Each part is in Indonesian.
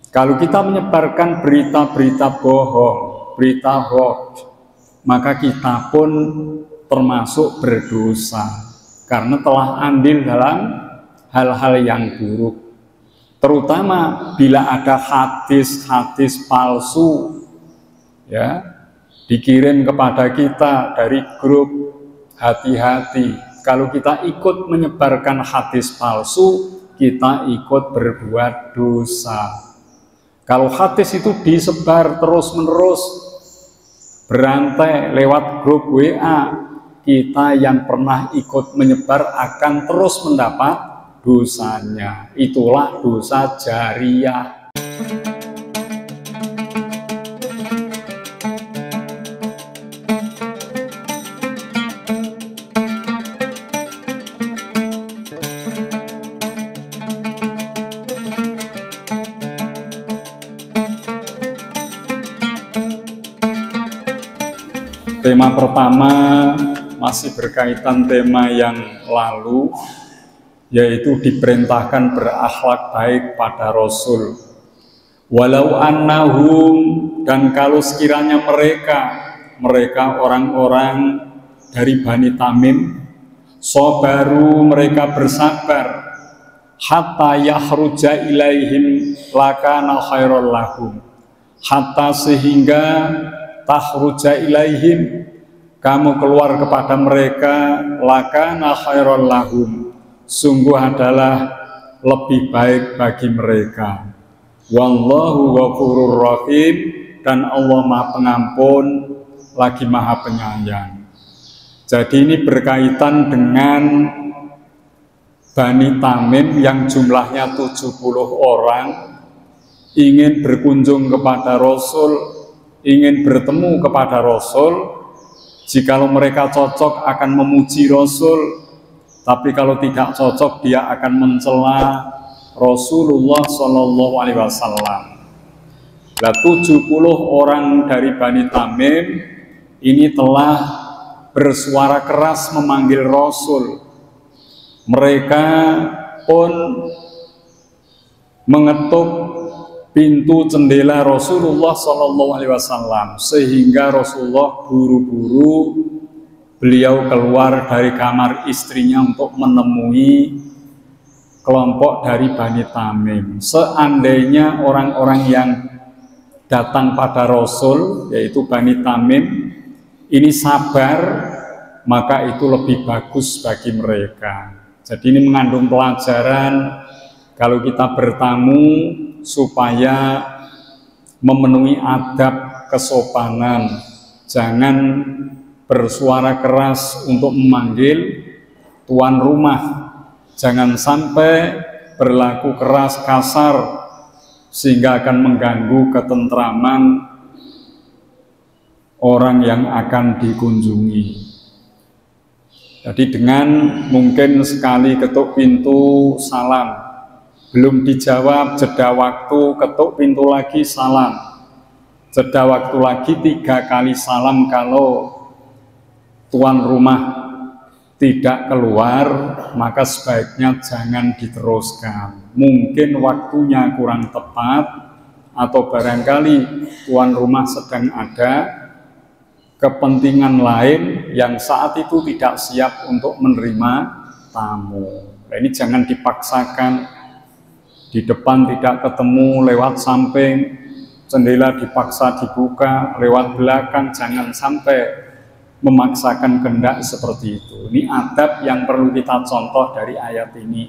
Kalau kita menyebarkan berita-berita bohong, berita hoax, maka kita pun termasuk berdosa karena telah andil dalam hal-hal yang buruk. Terutama bila ada hadis-hadis palsu ya dikirim kepada kita dari grup, hati-hati. Kalau kita ikut menyebarkan hadis palsu, kita ikut berbuat dosa. Kalau hadis itu disebar terus-menerus, berantai lewat grup WA, kita yang pernah ikut menyebar akan terus mendapat dosanya. Itulah dosa jariyah. Tema pertama masih berkaitan tema yang lalu, yaitu diperintahkan berakhlak baik pada Rasul. Walau annahum, dan kalau sekiranya mereka orang-orang dari Bani Tamim, sabaru, mereka bersabar, hatta yahruja ilaihim lakana khairul lahum, hatta sehingga tahruja ilaihim, kamu keluar kepada mereka, lakana khairul lahum, sungguh adalah lebih baik bagi mereka. Wallahu ghafurur rahim, dan Allah Maha Pengampun lagi Maha Penyayang. Jadi ini berkaitan dengan Bani Tamim yang jumlahnya 70 orang ingin berkunjung kepada Rasul, ingin bertemu kepada Rasul. Jikalau mereka cocok akan memuji Rasul, tapi kalau tidak cocok dia akan mencela Rasulullah Shallallahu Alaihi Wasallam. Nah, 70 orang dari Bani Tamim ini telah bersuara keras memanggil Rasul. Mereka pun mengetuk pintu jendela Rasulullah Shallallahu Alaihi Wasallam, sehingga Rasulullah buru-buru beliau keluar dari kamar istrinya untuk menemui kelompok dari Bani Tamim. Seandainya orang-orang yang datang pada Rasul, yaitu Bani Tamim, ini sabar, maka itu lebih bagus bagi mereka. Jadi ini mengandung pelajaran kalau kita bertamu supaya memenuhi adab kesopanan, jangan bersuara keras untuk memanggil tuan rumah, jangan sampai berlaku keras kasar sehingga akan mengganggu ketentraman orang yang akan dikunjungi. Jadi dengan mungkin sekali ketuk pintu salam, belum dijawab, jeda waktu, ketuk pintu lagi salam, jeda waktu lagi 3 kali salam. Kalau tuan rumah tidak keluar, maka sebaiknya jangan diteruskan. Mungkin waktunya kurang tepat, atau barangkali tuan rumah sedang ada kepentingan lain yang saat itu tidak siap untuk menerima tamu. Nah, ini jangan dipaksakan. Di depan tidak ketemu, lewat samping, jendela dipaksa dibuka, lewat belakang, jangan sampai memaksakan kehendak seperti itu. Ini adab yang perlu kita contoh dari ayat ini.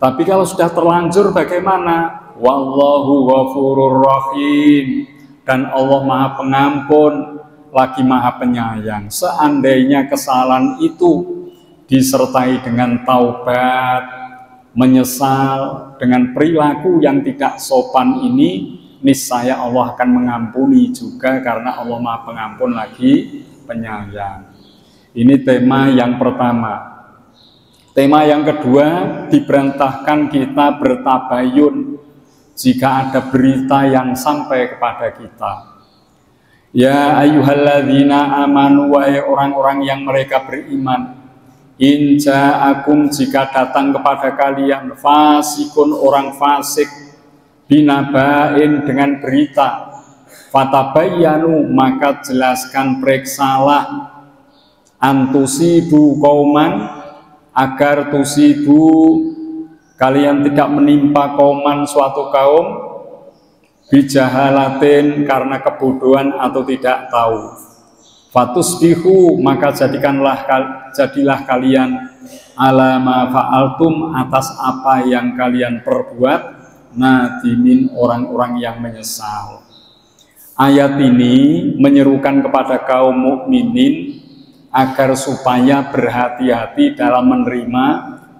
Tapi kalau sudah terlanjur bagaimana? Wallahu ghafurur rahim, dan Allah Maha Pengampun lagi Maha Penyayang. Seandainya kesalahan itu disertai dengan taubat, menyesal, dengan perilaku yang tidak sopan ini, niscaya Allah akan mengampuni juga, karena Allah Maha Pengampun lagi Penyayang. Ini tema yang pertama. Tema yang kedua, diperintahkan kita bertabayun jika ada berita yang sampai kepada kita. Ya ayyuhalladzina amanu, wahai orang-orang yang mereka beriman, in ja'akum, jika datang kepada kalian, fasikun, orang fasik, binabain dengan berita, fatabayyanu maka jelaskan periksalah, antusibu kauman agar tusibu kalian tidak menimpa kauman suatu kaum, bijahalatin karena kebodohan atau tidak tahu, fatusbihu maka jadilah kalian ala ma fa'altum atas apa yang kalian perbuat, nadimin orang-orang yang menyesal. Ayat ini menyerukan kepada kaum mukminin agar supaya berhati-hati dalam menerima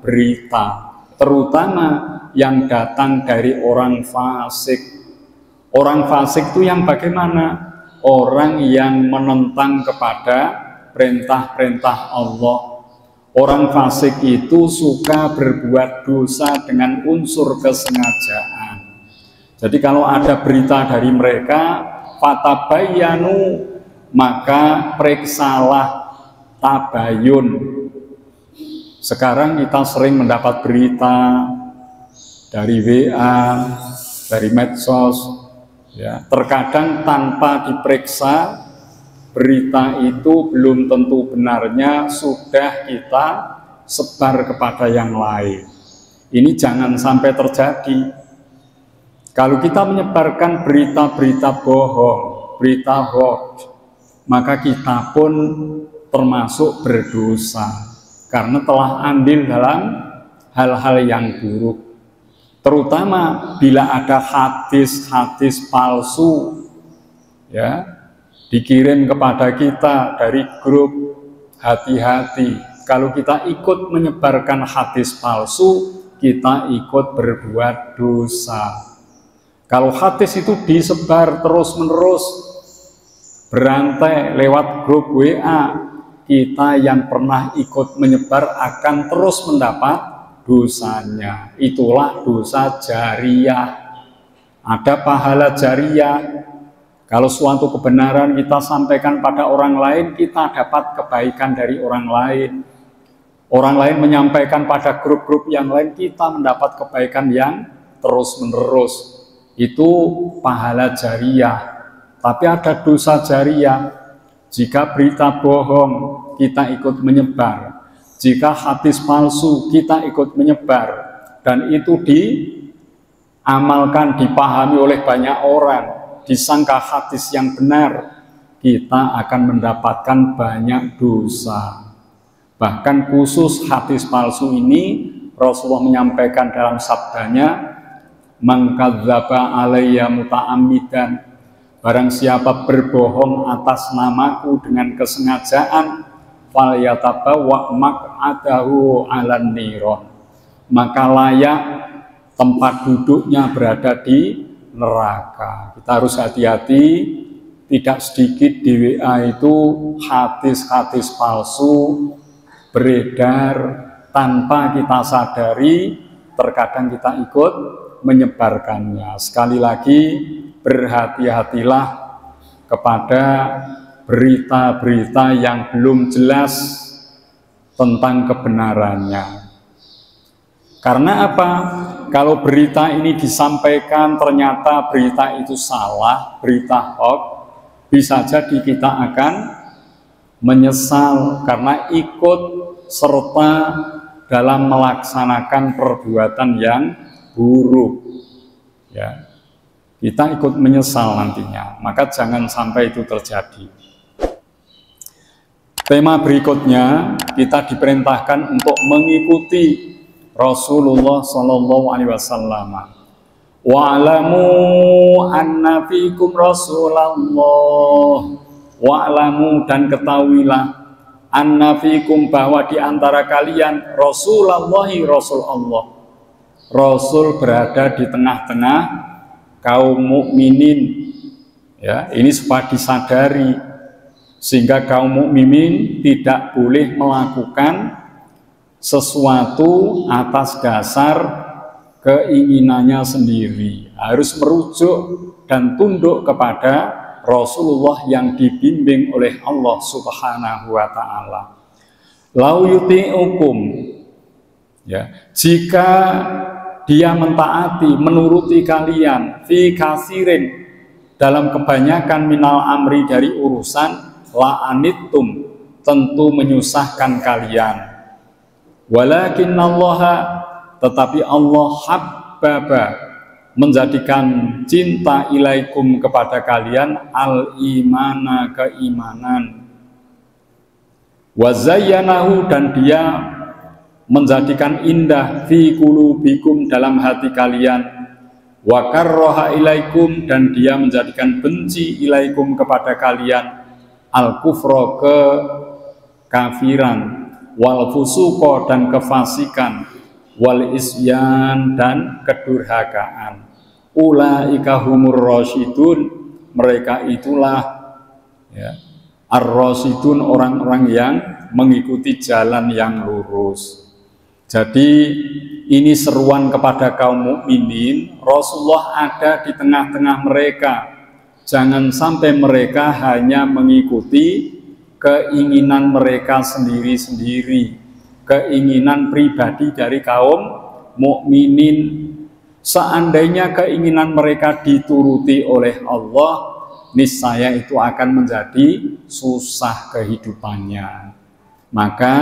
berita, terutama yang datang dari orang fasik. Orang fasik itu yang bagaimana? Orang yang menentang kepada perintah-perintah Allah. Orang fasik itu suka berbuat dosa dengan unsur kesengajaan. Jadi kalau ada berita dari mereka, fatabayyanu maka periksalah, tabayun. Sekarang kita sering mendapat berita dari WA, dari medsos, ya, terkadang tanpa diperiksa berita itu belum tentu benarnya sudah kita sebar kepada yang lain. Ini jangan sampai terjadi. Kalau kita menyebarkan berita-berita bohong, berita hoax, maka kita pun termasuk berdosa karena telah andil dalam hal-hal yang buruk. Terutama bila ada hadis-hadis palsu, ya, dikirim kepada kita dari grup, hati-hati. Kalau kita ikut menyebarkan hadis palsu, kita ikut berbuat dosa. Kalau hadis itu disebar terus-menerus, berantai lewat grup WA, kita yang pernah ikut menyebar akan terus mendapat dosanya. Itulah dosa jariyah. Ada pahala jariyah. Kalau suatu kebenaran kita sampaikan pada orang lain, kita dapat kebaikan dari orang lain. Orang lain menyampaikan pada grup-grup yang lain, kita mendapat kebaikan yang terus-menerus. Itu pahala jariyah. Tapi ada dosa jariyah. Jika berita bohong kita ikut menyebar, jika hadis palsu kita ikut menyebar, dan itu diamalkan, dipahami oleh banyak orang, disangka hadis yang benar, kita akan mendapatkan banyak dosa. Bahkan khusus hadis palsu ini Rasulullah menyampaikan dalam sabdanya, mangkadzaba alayya muta'ammidan, barang siapa berbohong atas namaku dengan kesengajaan, falyatabawa maq'adahu 'alan niron, maka layak tempat duduknya berada di neraka. Kita harus hati-hati, tidak sedikit di WA itu hadis-hadis palsu beredar tanpa kita sadari, terkadang kita ikut menyebarkannya. Sekali lagi, berhati-hatilah kepada berita-berita yang belum jelas tentang kebenarannya. Karena apa? Kalau berita ini disampaikan ternyata berita itu salah, berita hoax, bisa jadi kita akan menyesal karena ikut serta dalam melaksanakan perbuatan yang buruk, ya, kita ikut menyesal nantinya. Maka jangan sampai itu terjadi. Tema berikutnya, kita diperintahkan untuk mengikuti Rasulullah SAW. Wa'lamu anna fikum Rasulullah, wa'lamu dan ketahuilah, anna fikum bahwa di antara kalian Rasulullah, Rasul Allah. Rasul berada di tengah-tengah kaum mukminin, ya, ini supaya disadari sehingga kaum mukminin tidak boleh melakukan sesuatu atas dasar keinginannya sendiri, harus merujuk dan tunduk kepada Rasulullah yang dibimbing oleh Allah Subhanahu wa ta'ala. Lau yuti'ukum, ya, jika dia mentaati, menuruti kalian fi kasirin dalam kebanyakan minal amri dari urusan la anittum tentu menyusahkan kalian. Walakinnallaha tetapi Allah habbaba menjadikan cinta ilaikum kepada kalian al-imana keimanan. Wa zayyanahu dan dia menjadikan indah fi qulubikum dalam hati kalian. Wa karraha ilaikum dan dia menjadikan benci ilaikum kepada kalian al-kufra ke kafiran wal fusuqa dan kefasikan wal isyan dan kedurhakaan. Ulaika humur rasyidun, mereka itulah ya, ar-rasyidun, orang-orang yang mengikuti jalan yang lurus. Jadi ini seruan kepada kaum mukminin, Rasulullah ada di tengah-tengah mereka. Jangan sampai mereka hanya mengikuti keinginan mereka sendiri-sendiri, keinginan pribadi dari kaum mukminin. Seandainya keinginan mereka dituruti oleh Allah, niscaya itu akan menjadi susah kehidupannya. Maka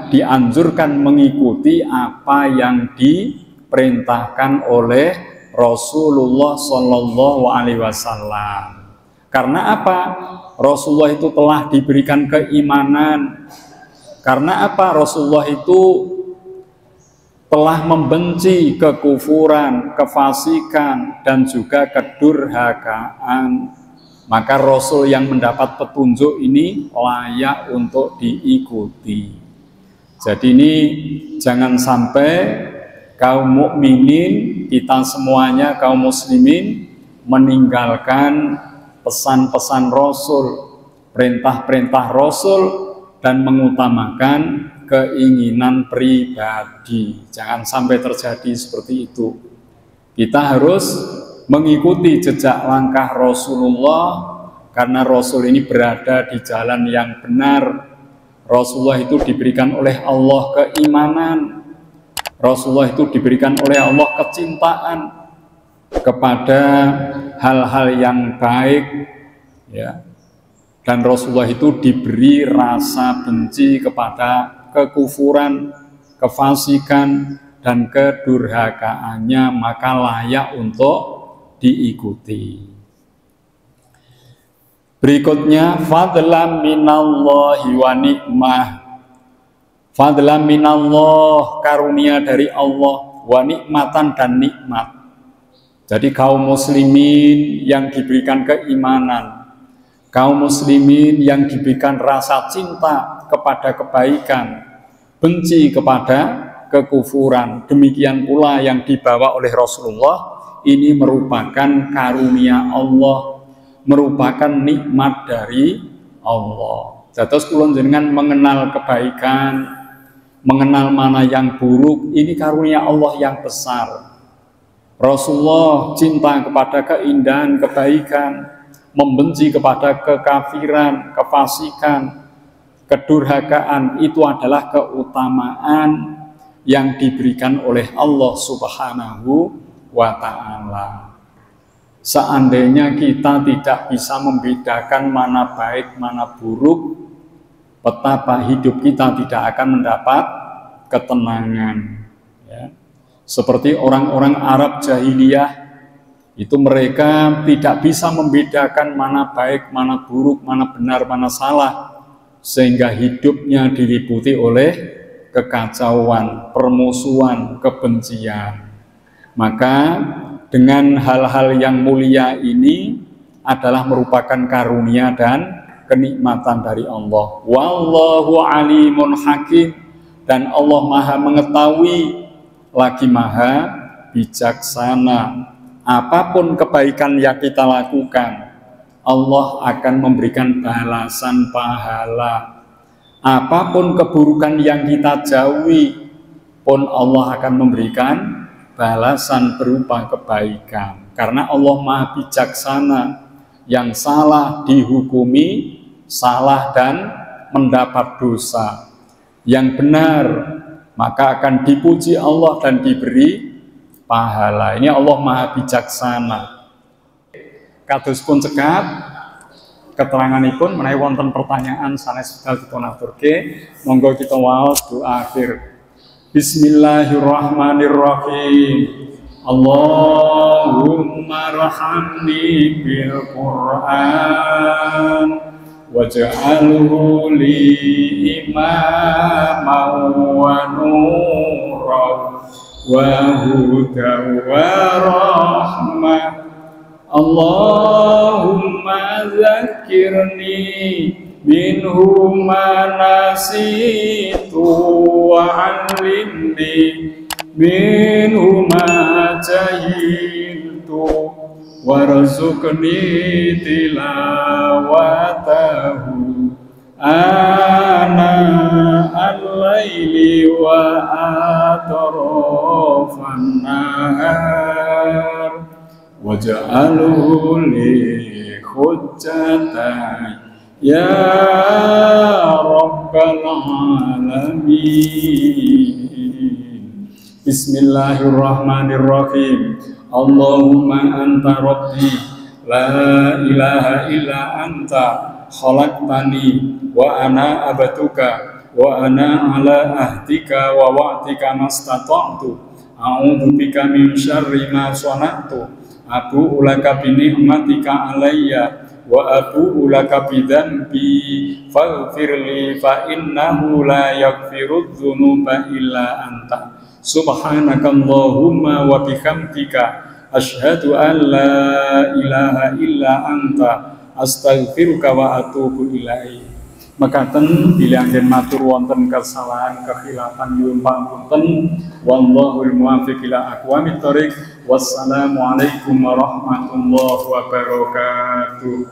dianjurkan mengikuti apa yang diperintahkan oleh Rasulullah Shallallahu Alaihi Wasallam. Karena apa? Rasulullah itu telah diberikan keimanan. Karena apa? Rasulullah itu telah membenci kekufuran, kefasikan, dan juga kedurhakaan. Maka Rasul yang mendapat petunjuk ini layak untuk diikuti. Jadi ini jangan sampai kaum mukminin, kita semuanya kaum muslimin meninggalkan pesan-pesan Rasul, perintah-perintah Rasul, dan mengutamakan keinginan pribadi. Jangan sampai terjadi seperti itu. Kita harus mengikuti jejak langkah Rasulullah, karena Rasul ini berada di jalan yang benar. Rasulullah itu diberikan oleh Allah keimanan. Rasulullah itu diberikan oleh Allah kecintaan kepada hal-hal yang baik, ya. Dan Rasulullah itu diberi rasa benci kepada kekufuran, kefasikan, dan kedurhakaannya, maka layak untuk diikuti. Berikutnya, fadlan minallahi wa nikmah. Fadlan minallah, karunia dari Allah, wa nikmatan dan nikmat. Jadi kaum muslimin yang diberikan keimanan, kaum muslimin yang diberikan rasa cinta kepada kebaikan, benci kepada kekufuran, demikian pula yang dibawa oleh Rasulullah, ini merupakan karunia Allah, merupakan nikmat dari Allah. Dados kula jenengan mengenal kebaikan, mengenal mana yang buruk, ini karunia Allah yang besar. Rasulullah cinta kepada keindahan, kebaikan, membenci kepada kekafiran, kefasikan, kedurhakaan, itu adalah keutamaan yang diberikan oleh Allah Subhanahu wa ta'ala. Seandainya kita tidak bisa membedakan mana baik, mana buruk, betapa hidup kita tidak akan mendapat ketenangan, ya. Seperti orang-orang Arab jahiliyah, itu mereka tidak bisa membedakan mana baik, mana buruk, mana benar, mana salah, sehingga hidupnya diliputi oleh kekacauan, permusuhan, kebencian. Maka dengan hal-hal yang mulia ini adalah merupakan karunia dan kenikmatan dari Allah. Wallahu alimun hakim, dan Allah maha mengetahui lagi maha bijaksana. Apapun kebaikan yang kita lakukan, Allah akan memberikan balasan pahala. Apapun keburukan yang kita jauhi pun Allah akan memberikan balasan berupa kebaikan. Karena Allah maha bijaksana, yang salah dihukumi salah dan mendapat dosa. Yang benar maka akan dipuji Allah dan diberi pahala. Ini Allah Maha Bijaksana. Kados pun cekap keteranganipun menawi wonten pertanyaan sanes wekdal dipun aturke, monggo kita waos doa akhir. Bismillahirrahmanirrahim. Allahumma rahamni bil Qur'an waj'alhu li imaman wa nuran wa hudan wa rahmah. Allahumma zakkirni minhu ma nasitu wa 'allimni minhu ma jahiltu warzuqni tilawatahu ana al-laili wa atrafan nahar waj'alhu li hujjatan ya rabbal alamin. Bismillahirrahmanirrahim. Allahumma anta rabbi la ilaha illa anta khalaqtani wa ana abduka wa ana ala ahdika wa wa'dika mastata'tu a'udzu bika min syarri ma sana'tu abu'u laka bi ni'matika alayya wa abu'u laka bi dzanbi faghfirli fa innahu la yaghfirudz dzunuba illa anta subhanakallahumma wa bihamdika asyhadu an la ilaha illa anta astaghfiruka wa atubu ilaik. Mekaten bilih anggen matur wonten kesalahan kekhilafan nyuwun pangapunten. Wallahul muwaffiq ila aqwamit thoriq. Wassalamualaikum warahmatullahi wabarakatuh.